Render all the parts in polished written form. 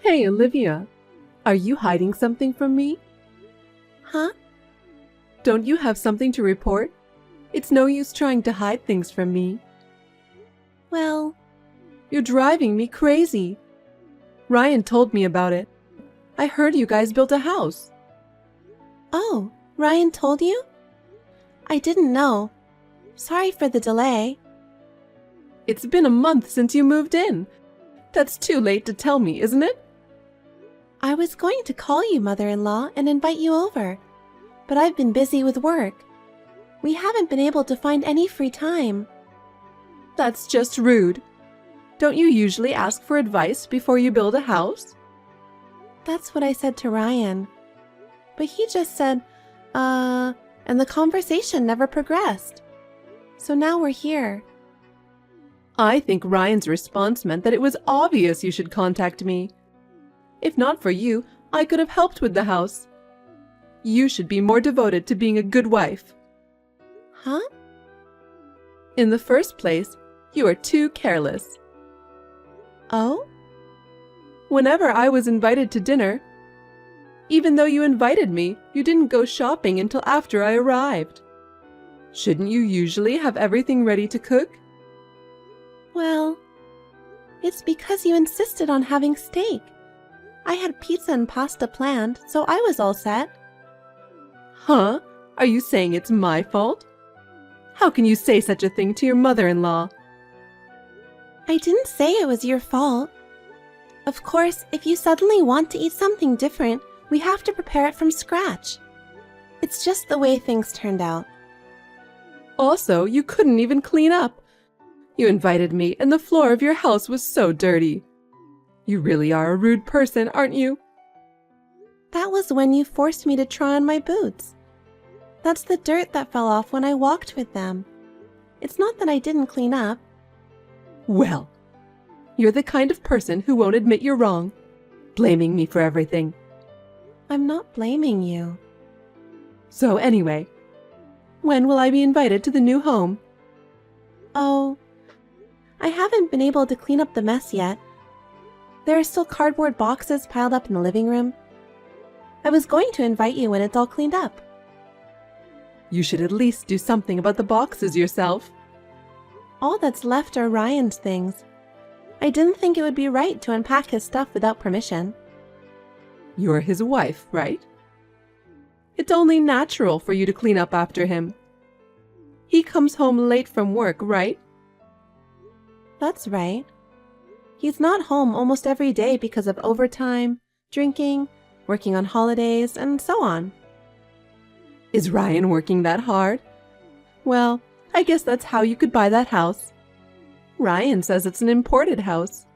Hey, Olivia, are you hiding something from me? Huh? Don't you have something to report? It's no use trying to hide things from me. Well, You're driving me crazy. Ryan told me about it. I heard you guys built a house. oh, Ryan told you? I didn't know. Sorry for the delay. It's been a month since you moved in. That's too late to tell me, isn't it? I was going to call you, mother-in-law, and invite you over, but I've been busy with work. We haven't been able to find any free time. That's just rude. Don't you usually ask for advice before you build a house? That's what I said to Ryan. But he just said, and the conversation never progressed. So now we're here. I think Ryan's response meant that it was obvious you should contact me. If not for you, I could have helped with the house. You should be more devoted to being a good wife. Huh? In the first place, you are too careless. Oh? Whenever I was invited to dinner, even though you invited me, you didn't go shopping until after I arrived. Shouldn't you usually have everything ready to cook? Well, it's because you insisted on having steak. I had pizza and pasta planned, so I was all set. Huh? Are you saying it's my fault? How can you say such a thing to your mother-in-law? I didn't say it was your fault. Of course, if you suddenly want to eat something different, we have to prepare it from scratch. It's just the way things turned out. Also, you couldn't even clean up. You invited me, and the floor of your house was so dirty. You really are a rude person, aren't you? That was when you forced me to try on my boots. That's the dirt that fell off when I walked with them. It's not that I didn't clean up. Well, you're the kind of person who won't admit you're wrong, blaming me for everything. I'm not blaming you. So anyway, when will I be invited to the new home? Oh, I haven't been able to clean up the mess yet. There are still cardboard boxes piled up in the living room. I was going to invite you when it's all cleaned up. You should at least do something about the boxes yourself. All that's left are Ryan's things. I didn't think it would be right to unpack his stuff without permission. You're his wife, right? It's only natural for you to clean up after him. He comes home late from work, right? That's right. He's not home almost every day because of overtime, drinking, working on holidays, and so on. Is Ryan working that hard? Well, I guess that's how you could buy that house. Ryan says it's an imported house.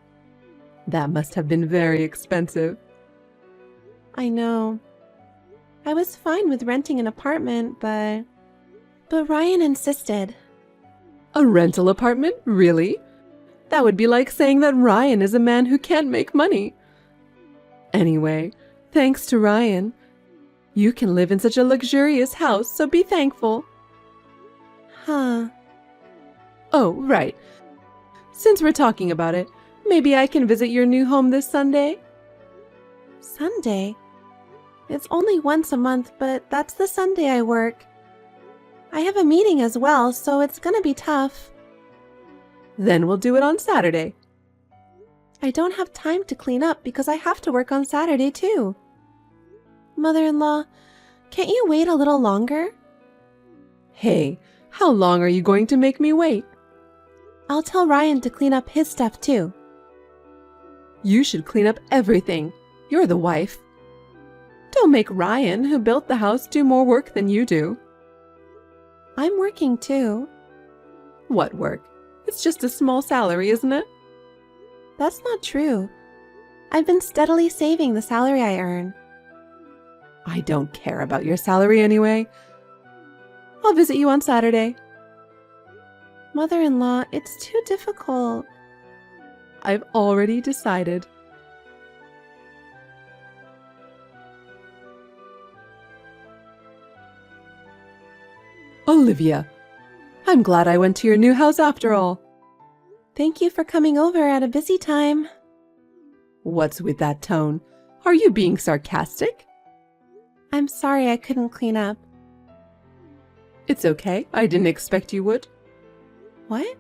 That must have been very expensive. I know. I was fine with renting an apartment, but Ryan insisted. A rental apartment? Really? That would be like saying that Ryan is a man who can't make money. Anyway, thanks to Ryan, you can live in such a luxurious house, so be thankful. Huh. Oh, right. Since we're talking about it, maybe I can visit your new home this Sunday? Sunday? It's only once a month, but that's the Sunday I work. I have a meeting as well, so it's gonna be tough. Then we'll do it on Saturday. I don't have time to clean up because I have to work on Saturday too. Mother-in-law, can't you wait a little longer? Hey, how long are you going to make me wait? I'll tell Ryan to clean up his stuff too. You should clean up everything. You're the wife. Don't make Ryan, who built the house, do more work than you do. I'm working too. What work? It's just a small salary, isn't it? That's not true. I've been steadily saving the salary I earn. I don't care about your salary anyway. I'll visit you on Saturday. Mother-in-law, it's too difficult. I've already decided. Olivia, I'm glad I went to your new house after all. Thank you for coming over at a busy time. What's with that tone? Are you being sarcastic? I'm sorry I couldn't clean up. It's okay. I didn't expect you would. What?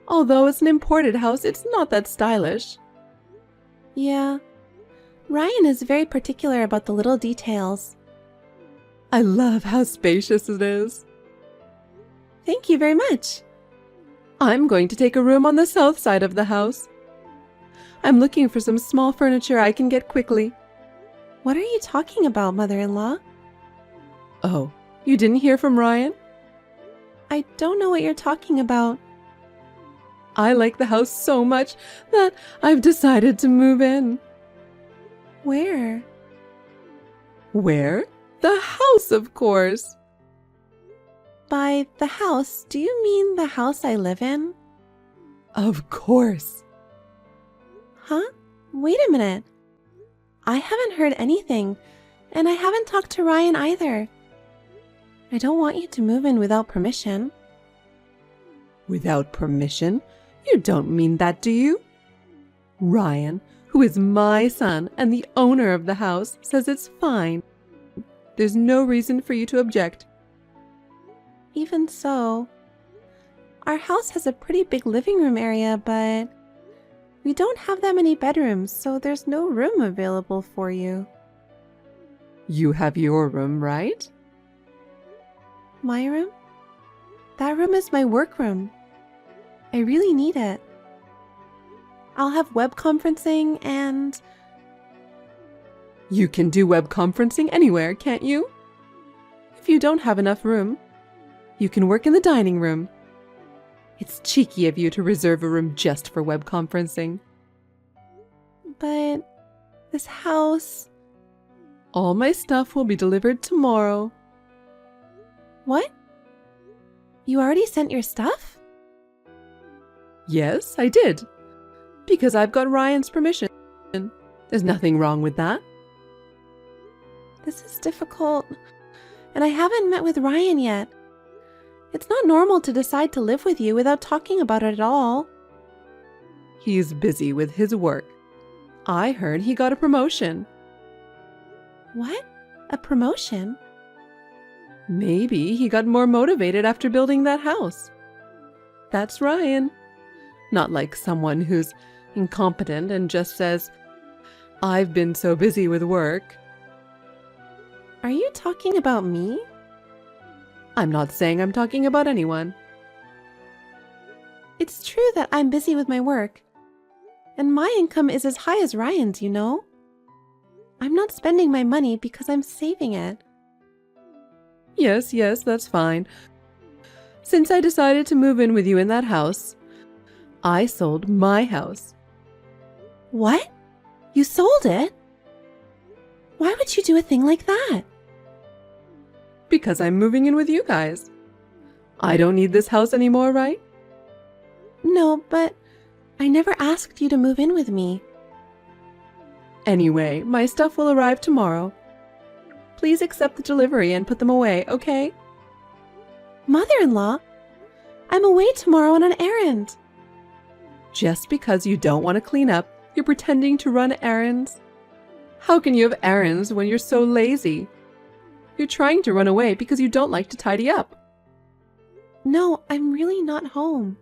Although it's an imported house, it's not that stylish. Yeah. Ryan is very particular about the little details. I love how spacious it is. Thank you very much. I'm going to take a room on the south side of the house. I'm looking for some small furniture I can get quickly. What are you talking about, mother-in-law? Oh, you didn't hear from Ryan? I don't know what you're talking about. I like the house so much that I've decided to move in. Where? Where? The house, of course. By the house, do you mean the house I live in? Of course. Huh? Wait a minute. I haven't heard anything, and I haven't talked to Ryan either. I don't want you to move in without permission. Without permission? You don't mean that, do you? Ryan, who is my son and the owner of the house, says it's fine. There's no reason for you to object. Even so, our house has a pretty big living room area, but we don't have that many bedrooms, so there's no room available for you. You have your room, right? My room? That room is my work room. I really need it. I'll have web conferencing and... You can do web conferencing anywhere, can't you? If you don't have enough room, you can work in the dining room. It's cheeky of you to reserve a room just for web conferencing. But this house... All my stuff will be delivered tomorrow. What? You already sent your stuff? Yes, I did. Because I've got Ryan's permission. There's nothing wrong with that. This is difficult, and I haven't met with Ryan yet. It's not normal to decide to live with you without talking about it at all. He's busy with his work. I heard he got a promotion. What? A promotion? Maybe he got more motivated after building that house. That's Ryan. Not like someone who's incompetent and just says, "I've been so busy with work." Are you talking about me? I'm not saying I'm talking about anyone. It's true that I'm busy with my work, and my income is as high as Ryan's, you know? I'm not spending my money because I'm saving it. Yes, that's fine. Since I decided to move in with you in that house, I sold my house. What? You sold it? Why would you do a thing like that? Because I'm moving in with you guys. I don't need this house anymore, right? No, but I never asked you to move in with me. Anyway, my stuff will arrive tomorrow. Please accept the delivery and put them away, okay? Mother-in-law, I'm away tomorrow on an errand. Just because you don't want to clean up, you're pretending to run errands? How can you have errands when you're so lazy? You're trying to run away because you don't like to tidy up. No, I'm really not home.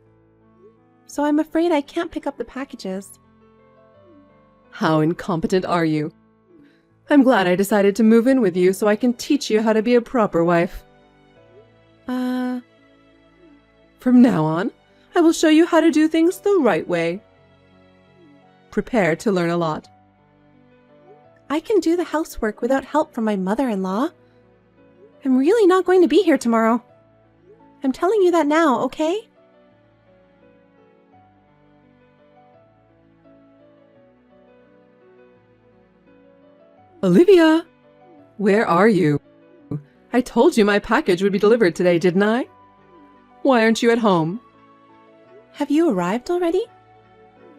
So I'm afraid I can't pick up the packages. How incompetent are you? I'm glad I decided to move in with you so I can teach you how to be a proper wife. From now on, I will show you how to do things the right way. Prepare to learn a lot. I can do the housework without help from my mother-in-law. I'm really not going to be here tomorrow. I'm telling you that now, okay? Olivia, where are you? I told you my package would be delivered today, didn't I? Why aren't you at home? Have you arrived already?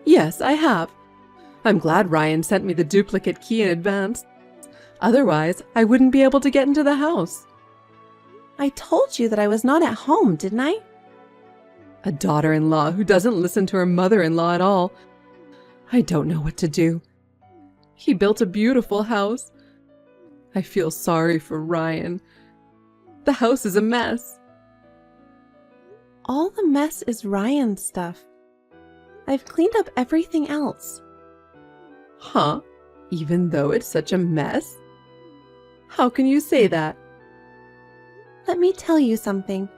Yes, I have. I'm glad Ryan sent me the duplicate key in advance. Otherwise, I wouldn't be able to get into the house. I told you that I was not at home, didn't I? A daughter-in-law who doesn't listen to her mother-in-law at all. I don't know what to do. He built a beautiful house. I feel sorry for Ryan. The house is a mess. All the mess is Ryan's stuff. I've cleaned up everything else. Huh? Even though it's such a mess? How can you say that? Let me tell you something.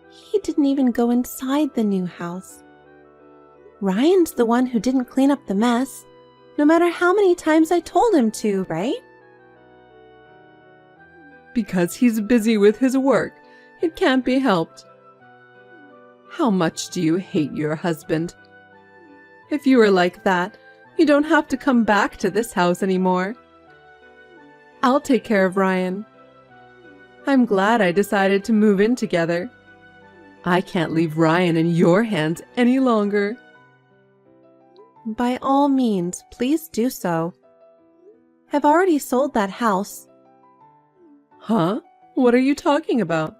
He didn't even go inside the new house. Ryan's the one who didn't clean up the mess, no matter how many times I told him to, right? Because he's busy with his work. It can't be helped. How much do you hate your husband? If you were like that, you don't have to come back to this house anymore. I'll take care of Ryan. I'm glad I decided to move in together. I can't leave Ryan in your hands any longer. By all means, please do so. I've already sold that house. Huh? What are you talking about?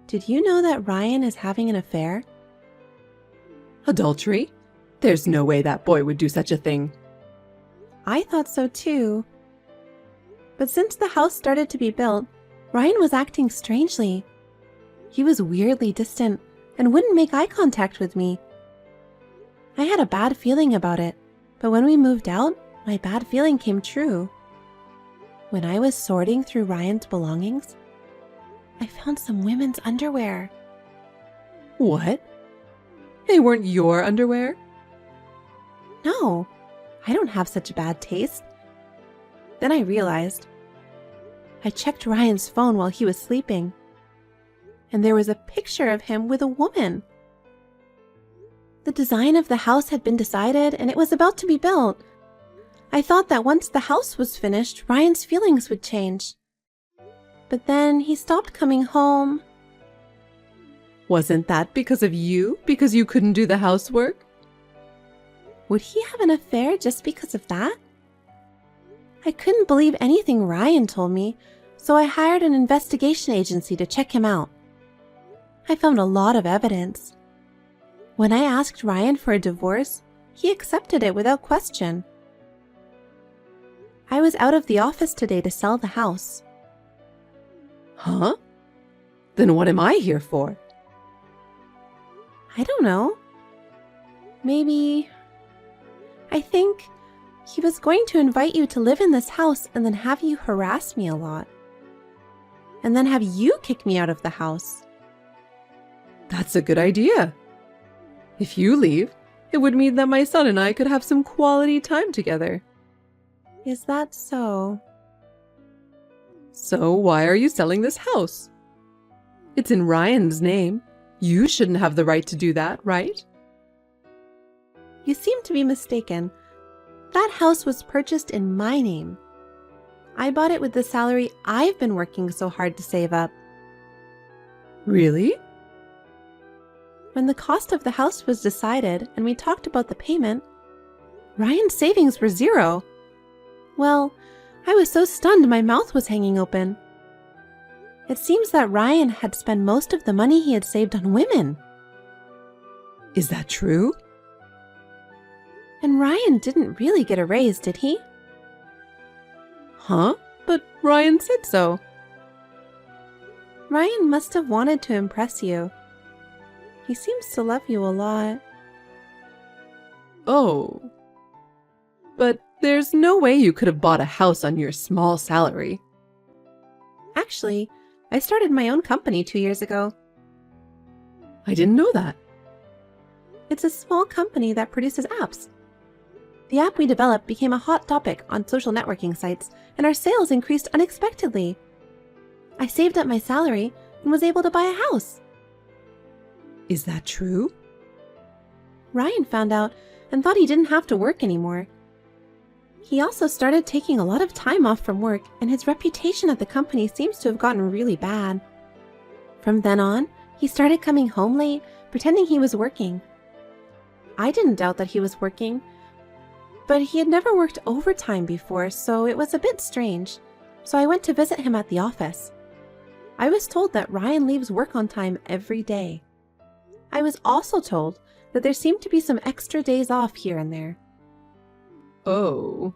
Did you know that Ryan is having an affair? Adultery? There's no way that boy would do such a thing. I thought so too. But since the house started to be built, Ryan was acting strangely. He was weirdly distant and wouldn't make eye contact with me. I had a bad feeling about it, but when we moved out, my bad feeling came true. When I was sorting through Ryan's belongings, I found some women's underwear. What? They weren't your underwear? No, I don't have such bad taste. Then I realized. I checked Ryan's phone while he was sleeping, and there was a picture of him with a woman. The design of the house had been decided, and it was about to be built. I thought that once the house was finished, Ryan's feelings would change. But then he stopped coming home. Wasn't that because of you? Because you couldn't do the housework? Would he have an affair just because of that? I couldn't believe anything Ryan told me, so I hired an investigation agency to check him out. I found a lot of evidence. When I asked Ryan for a divorce, he accepted it without question. I was out of the office today to sell the house. Huh? Then what am I here for? I don't know. Maybe... I think he was going to invite you to live in this house and then have you harass me a lot. And then have you kick me out of the house. That's a good idea. If you leave, it would mean that my son and I could have some quality time together. Is that so? So why are you selling this house? It's in Ryan's name. You shouldn't have the right to do that, right? You seem to be mistaken. That house was purchased in my name. I bought it with the salary I've been working so hard to save up. Really? When the cost of the house was decided and we talked about the payment, Ryan's savings were zero. Well, I was so stunned my mouth was hanging open. It seems that Ryan had spent most of the money he had saved on women. Is that true? And Ryan didn't really get a raise, did he? Huh? But Ryan said so. Ryan must have wanted to impress you. He seems to love you a lot. Oh. But there's no way you could have bought a house on your small salary. Actually, I started my own company 2 years ago. I didn't know that. It's a small company that produces apps. The app we developed became a hot topic on social networking sites, and our sales increased unexpectedly. I saved up my salary and was able to buy a house. Is that true? Ryan found out and thought he didn't have to work anymore. He also started taking a lot of time off from work, and his reputation at the company seems to have gotten really bad. From then on, he started coming home late, pretending he was working. I didn't doubt that he was working, but he had never worked overtime before, so it was a bit strange. So I went to visit him at the office. I was told that Ryan leaves work on time every day. I was also told that there seemed to be some extra days off here and there. Oh.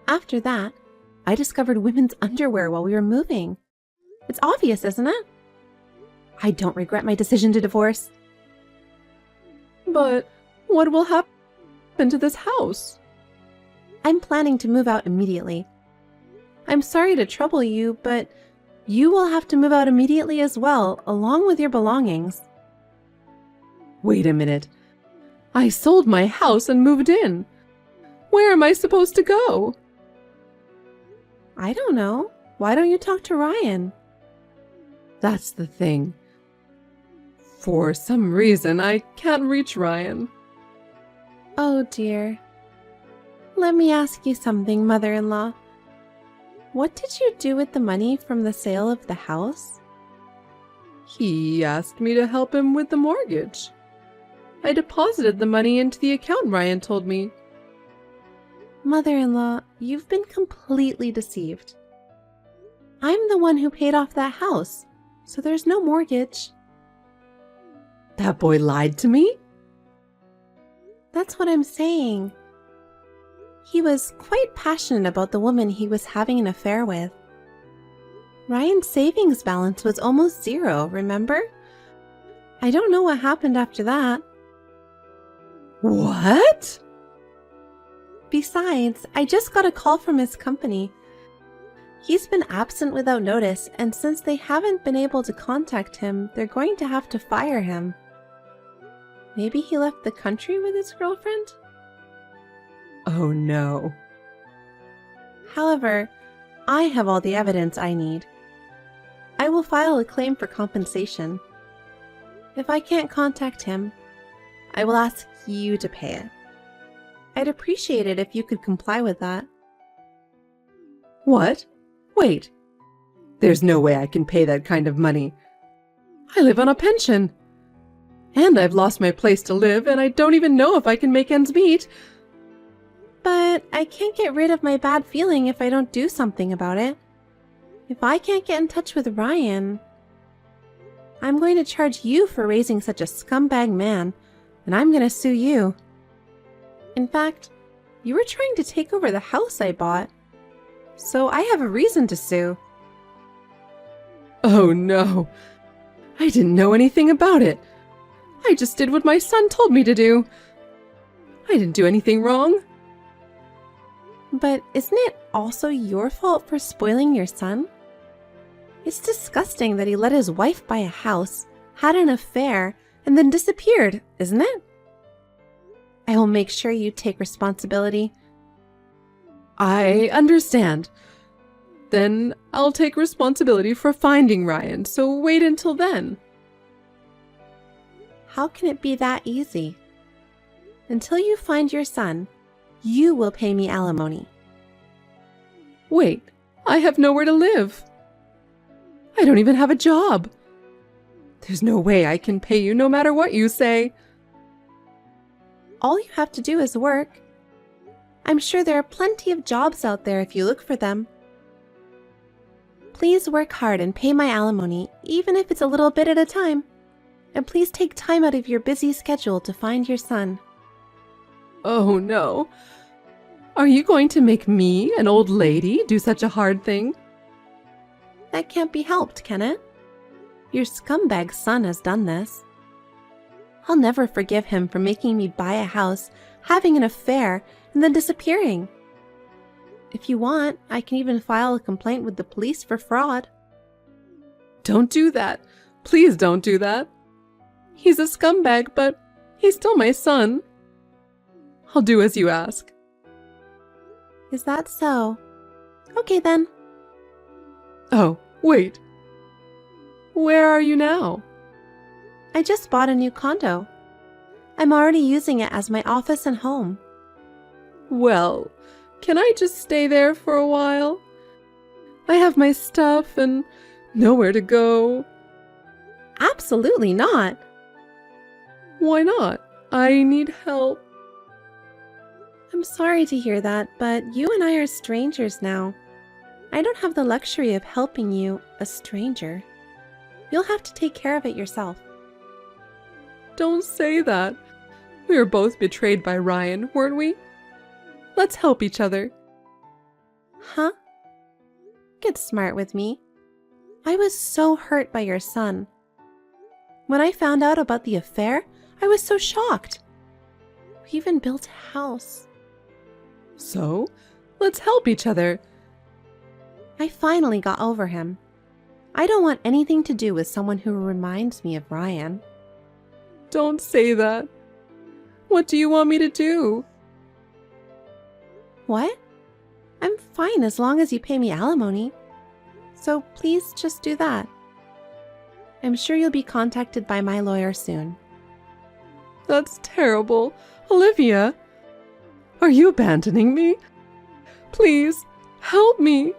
After that, I discovered women's underwear while we were moving. It's obvious, isn't it? I don't regret my decision to divorce. But what will happen to this house? I'm planning to move out immediately. I'm sorry to trouble you, but you will have to move out immediately as well, along with your belongings. Wait a minute. I sold my house and moved in. Where am I supposed to go? I don't know. Why don't you talk to Ryan? That's the thing. For some reason, I can't reach Ryan. Oh dear. Let me ask you something, mother-in-law. What did you do with the money from the sale of the house? He asked me to help him with the mortgage. I deposited the money into the account Ryan told me. Mother-in-law, you've been completely deceived. I'm the one who paid off that house, so there's no mortgage. That boy lied to me? That's what I'm saying. He was quite passionate about the woman he was having an affair with. Ryan's savings balance was almost zero, remember? I don't know what happened after that. What? Besides, I just got a call from his company. He's been absent without notice, and since they haven't been able to contact him, they're going to have to fire him. Maybe he left the country with his girlfriend? Oh no. However, I have all the evidence I need. I will file a claim for compensation. If I can't contact him, I will ask you to pay it. I'd appreciate it if you could comply with that. What? Wait. There's no way I can pay that kind of money. I live on a pension. And I've lost my place to live, and I don't even know if I can make ends meet. But I can't get rid of my bad feeling if I don't do something about it. If I can't get in touch with Ryan, I'm going to charge you for raising such a scumbag man, and I'm going to sue you. In fact, you were trying to take over the house I bought, so I have a reason to sue. Oh no. I didn't know anything about it. I just did what my son told me to do. I didn't do anything wrong. But isn't it also your fault for spoiling your son? It's disgusting that he let his wife buy a house, had an affair, and then disappeared, isn't it? I will make sure you take responsibility. I understand. Then I'll take responsibility for finding Ryan, so wait until then. How can it be that easy? Until you find your son, you will pay me alimony. Wait, I have nowhere to live. I don't even have a job. There's no way I can pay you no matter what you say. All you have to do is work. I'm sure there are plenty of jobs out there if you look for them. Please work hard and pay my alimony, even if it's a little bit at a time. And please take time out of your busy schedule to find your son. Oh no. Are you going to make me, an old lady, do such a hard thing? That can't be helped, can it? Your scumbag son has done this. I'll never forgive him for making me buy a house, having an affair, and then disappearing. If you want, I can even file a complaint with the police for fraud. Don't do that. Please don't do that. He's a scumbag, but he's still my son. I'll do as you ask. Is that so? Okay then. Oh, wait. Where are you now? I just bought a new condo. I'm already using it as my office and home. Well, can I just stay there for a while? I have my stuff and nowhere to go. Absolutely not. Why not? I need help. I'm sorry to hear that, but you and I are strangers now. I don't have the luxury of helping you, a stranger. You'll have to take care of it yourself. Don't say that. We were both betrayed by Ryan, weren't we? Let's help each other. Huh? Get smart with me. I was so hurt by your son. When I found out about the affair, I was so shocked. We even built a house. So, let's help each other. I finally got over him. I don't want anything to do with someone who reminds me of Ryan. Don't say that. What do you want me to do? What? I'm fine as long as you pay me alimony. So please just do that. I'm sure you'll be contacted by my lawyer soon. That's terrible. Olivia, are you abandoning me? Please, help me.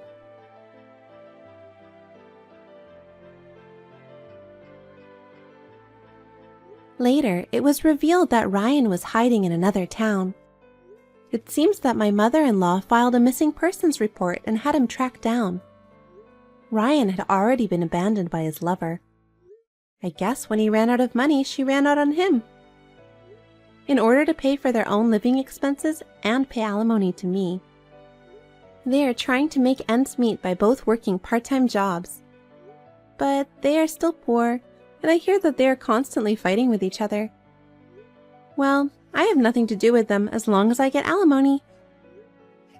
Later, it was revealed that Ryan was hiding in another town. It seems that my mother-in-law filed a missing persons report and had him tracked down. Ryan had already been abandoned by his lover. I guess when he ran out of money, she ran out on him. In order to pay for their own living expenses and pay alimony to me. They are trying to make ends meet by both working part-time jobs. But they are still poor, and I hear that they are constantly fighting with each other. Well, I have nothing to do with them as long as I get alimony.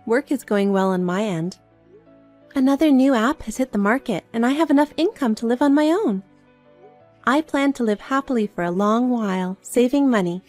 Work is going well on my end. Another new app has hit the market, and I have enough income to live on my own. I plan to live happily for a long while, saving money,